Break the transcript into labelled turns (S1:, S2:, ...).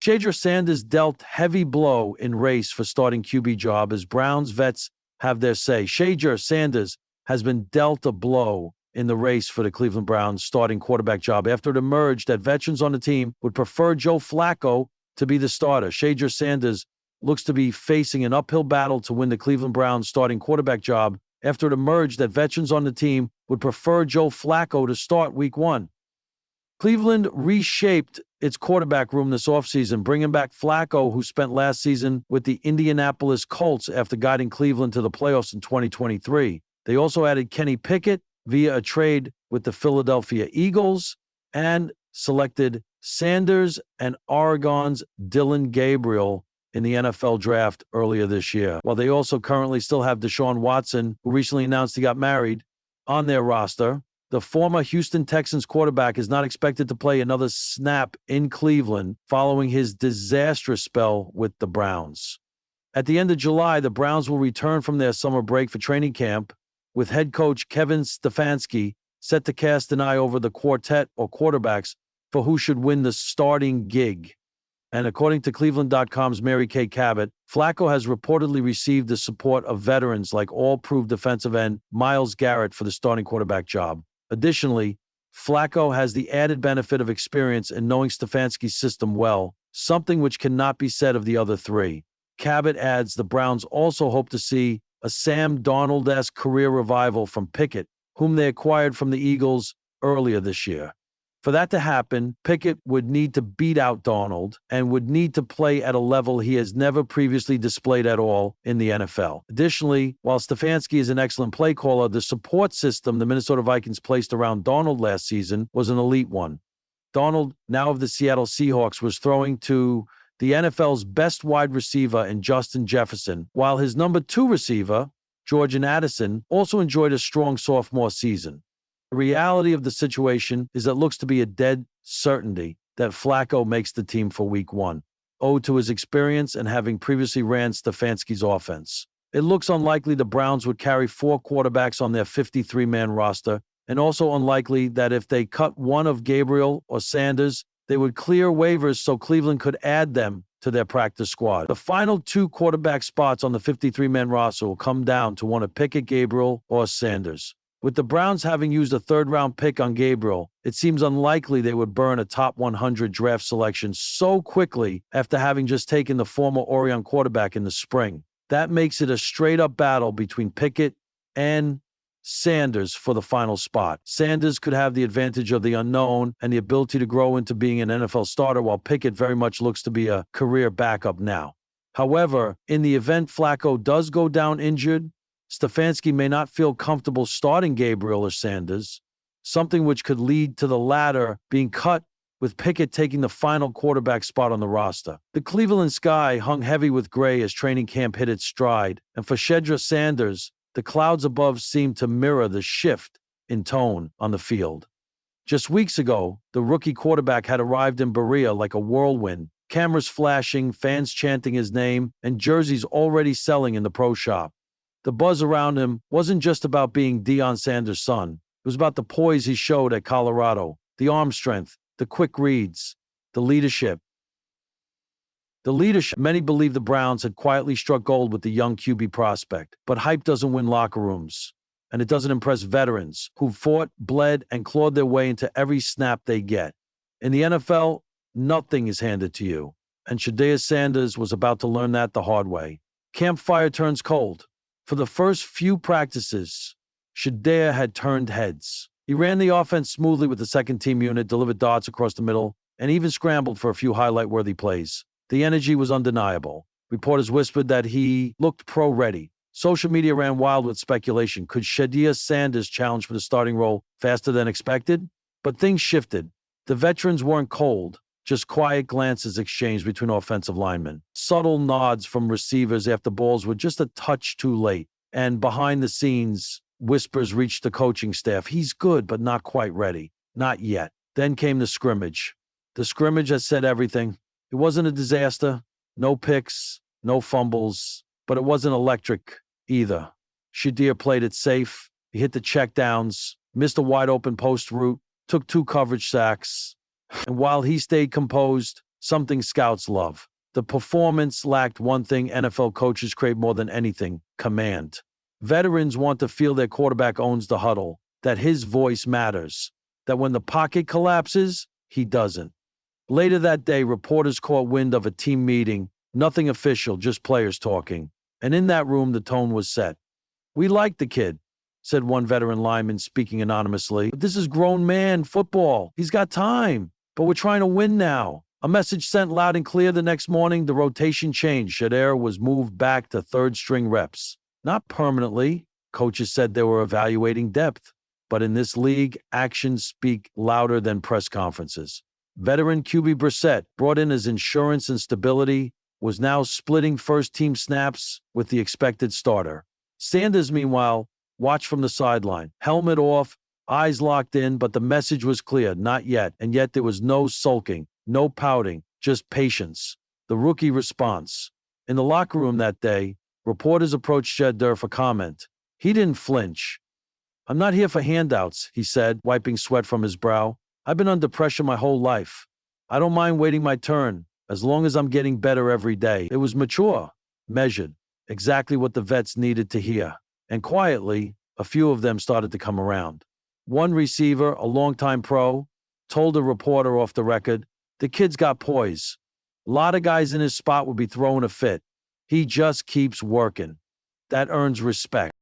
S1: Shedeur Sanders dealt heavy blow in race for starting QB job as Browns vets have their say. Shedeur Sanders has been dealt a blow in the race for the Cleveland Browns starting quarterback job after it emerged that veterans on the team would prefer Joe Flacco to be the starter. Shedeur Sanders looks to be facing an uphill battle to win the Cleveland Browns starting quarterback job after it emerged that veterans on the team would prefer Joe Flacco to start Week 1. Cleveland reshaped its quarterback room this offseason, bringing back Flacco, who spent last season with the Indianapolis Colts after guiding Cleveland to the playoffs in 2023. They also added Kenny Pickett via a trade with the Philadelphia Eagles and selected Sanders and Oregon's Dillon Gabriel in the NFL draft earlier this year. While they also currently still have Deshaun Watson, who recently announced he got married, on their roster, the former Houston Texans quarterback is not expected to play another snap in Cleveland following his disastrous spell with the Browns. At the end of July, the Browns will return from their summer break for training camp, with head coach Kevin Stefanski set to cast an eye over the quartet or quarterbacks for who should win the starting gig. And according to Cleveland.com's Mary Kay Cabot, Flacco has reportedly received the support of veterans like all-pro defensive end Myles Garrett for the starting quarterback job. Additionally, Flacco has the added benefit of experience in knowing Stefanski's system well, something which cannot be said of the other three. Cabot adds the Browns also hope to see a Sam Darnold-esque career revival from Pickett, whom they acquired from the Eagles earlier this year. For that to happen, Pickett would need to beat out Darnold and would need to play at a level he has never previously displayed at all in the NFL. Additionally, while Stefanski is an excellent play caller, the support system the Minnesota Vikings placed around Darnold last season was an elite one. Darnold, now of the Seattle Seahawks, was throwing to the NFL's best wide receiver in Justin Jefferson, while his number 2 receiver, Georgian Addison, also enjoyed a strong sophomore season. The reality of the situation is that it looks to be a dead certainty that Flacco makes the team for Week 1, owed to his experience and having previously ran Stefanski's offense. It looks unlikely the Browns would carry 4 quarterbacks on their 53-man roster, and also unlikely that if they cut one of Gabriel or Sanders, they would clear waivers so Cleveland could add them to their practice squad. The final 2 quarterback spots on the 53-man roster will come down to one of Pickett, Gabriel, or Sanders. With the Browns having used a 3rd-round pick on Gabriel, it seems unlikely they would burn a top 100 draft selection so quickly after having just taken the former Orion quarterback in the spring. That makes it a straight-up battle between Pickett and Sanders for the final spot. Sanders could have the advantage of the unknown and the ability to grow into being an NFL starter, while Pickett very much looks to be a career backup now. However, in the event Flacco does go down injured, Stefanski may not feel comfortable starting Gabriel or Sanders, something which could lead to the latter being cut, with Pickett taking the final quarterback spot on the roster. The Cleveland sky hung heavy with gray as training camp hit its stride, and for Shedeur Sanders, the clouds above seemed to mirror the shift in tone on the field. Just weeks ago, the rookie quarterback had arrived in Berea like a whirlwind, cameras flashing, fans chanting his name, and jerseys already selling in the pro shop. The buzz around him wasn't just about being Deion Sanders' son. It was about the poise he showed at Colorado, the arm strength, the quick reads, the leadership. Many believe the Browns had quietly struck gold with the young QB prospect, but hype doesn't win locker rooms, and it doesn't impress veterans who fought, bled, and clawed their way into every snap they get. In the NFL, nothing is handed to you, and Shedeur Sanders was about to learn that the hard way. Campfire turns cold. For the first few practices, Shedeur had turned heads. He ran the offense smoothly with the second-team unit, delivered darts across the middle, and even scrambled for a few highlight-worthy plays. The energy was undeniable. Reporters whispered that he looked pro-ready. Social media ran wild with speculation. Could Shedeur Sanders challenge for the starting role faster than expected? But things shifted. The veterans weren't cold, just quiet glances exchanged between offensive linemen. Subtle nods from receivers after balls were just a touch too late. And behind the scenes, whispers reached the coaching staff. He's good, but not quite ready. Not yet. Then came the scrimmage. The scrimmage has said everything. It wasn't a disaster. No picks, no fumbles, but it wasn't electric either. Shedeur played it safe. He hit the checkdowns, missed a wide-open post route, took 2 coverage sacks. And while he stayed composed, something scouts love. The performance lacked one thing NFL coaches crave more than anything: command. Veterans want to feel their quarterback owns the huddle, that his voice matters, that when the pocket collapses, he doesn't. Later that day, reporters caught wind of a team meeting, nothing official, just players talking. And in that room, the tone was set. "We like the kid," said one veteran lineman speaking anonymously. "But this is grown man football. He's got time. But we're trying to win now." A message sent loud and clear the next morning, the rotation changed. Shedeur was moved back to third-string reps. Not permanently. Coaches said they were evaluating depth. But in this league, actions speak louder than press conferences. Veteran QB Brissett, brought in as insurance and stability, was now splitting first-team snaps with the expected starter. Sanders, meanwhile, watched from the sideline, helmet off, eyes locked in, but the message was clear: not yet. And yet there was no sulking, no pouting, just patience. The rookie response. In the locker room that day, reporters approached Shedeur for comment. He didn't flinch. "I'm not here for handouts," he said, wiping sweat from his brow. "I've been under pressure my whole life. I don't mind waiting my turn, as long as I'm getting better every day." It was mature, measured, exactly what the vets needed to hear. And quietly, a few of them started to come around. One receiver, a longtime pro, told a reporter off the record, "The kid's got poise. A lot of guys in his spot would be throwing a fit. He just keeps working." That earns respect.